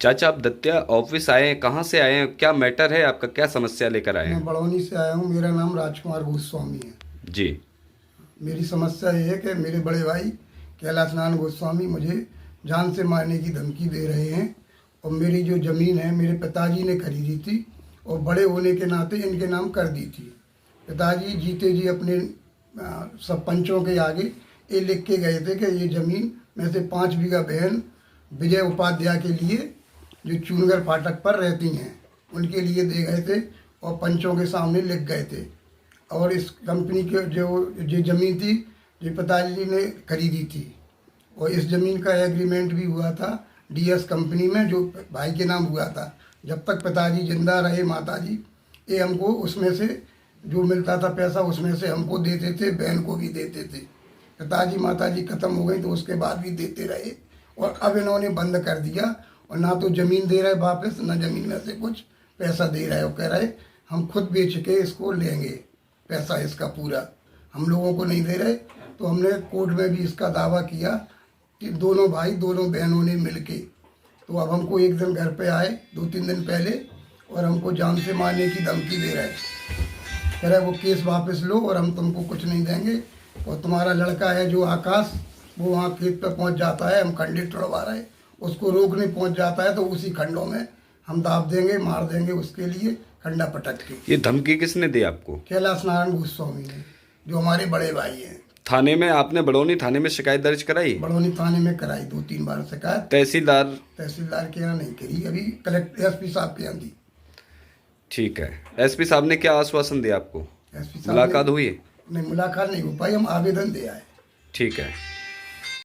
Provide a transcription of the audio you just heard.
चाचा, आप दत्तिया ऑफिस आए हैं, कहाँ से आए हैं, क्या मैटर है आपका, क्या समस्या लेकर आए मैं हैं? बड़ौनी से आया हूँ। मेरा नाम राजकुमार गोस्वामी है। जी। मेरी समस्या ये है कि मेरे बड़े भाई कैलाश नारायण गोस्वामी मुझे जान से मारने की धमकी दे रहे हैं। और मेरी जो ज़मीन है मेरे पिताजी ने खरीदी थी और बड़े होने के नाते इनके नाम कर दी थी। पिताजी जीते जी अपने सब पंचों के आगे ये लिख के गए थे कि ये ज़मीन में से 5 बीघा बहन विजय उपाध्याय के लिए जो चूनगर फाटक पर रहती हैं उनके लिए दे गए थे और पंचों के सामने लिख गए थे। और इस कंपनी के जो ज़मीन थी जो पिताजी ने खरीदी थी और इस ज़मीन का एग्रीमेंट भी हुआ था डीएस कंपनी में जो भाई के नाम हुआ था। जब तक पिताजी जिंदा रहे माताजी ये हमको उसमें से जो मिलता था पैसा उसमें से हमको देते थे, बहन को भी देते थे। पिताजी माताजी खत्म हो गई तो उसके बाद भी देते रहे और अब इन्होंने बंद कर दिया। और ना तो ज़मीन दे रहे वापस, ना ज़मीन में से कुछ पैसा दे रहे हो। कह रहे हम खुद बेच के इसको लेंगे, पैसा इसका पूरा हम लोगों को नहीं दे रहे। तो हमने कोर्ट में भी इसका दावा किया कि दोनों भाई दोनों बहनों ने मिलके। तो अब हमको एक दिन घर पे आए 2-3 दिन पहले और हमको जान से मारने की धमकी दे रहे। कह रहे वो केस वापस लो और हम तुमको कुछ नहीं देंगे। और तुम्हारा लड़का है जो आकाश वो वहाँ खेत पे पहुँच जाता है, हम खंडे तोड़वा रहे उसको रोकने पहुँच जाता है तो उसी खंडों में हम दाब देंगे, मार देंगे उसके लिए खंडा पटक के। ये धमकी किसने दी आपको? कैलाश नारायण गोस्वामी ने, जो हमारे बड़े भाई हैं। थाने में आपने बड़ौनी थाने में शिकायत दर्ज कराई? बड़ौनी थाने में कराई 2-3 बार शिकायत। तहसीलदार के यहाँ नहीं करी, अभी कलेक्टर एसपी साहब के यहाँ दी। ठीक है। एसपी साहब ने क्या आश्वासन दिया आपको? एसपी साहब मुलाकात हुई? नहीं, मुलाकात नहीं हो पाई, हम आवेदन दे आए। ठीक है।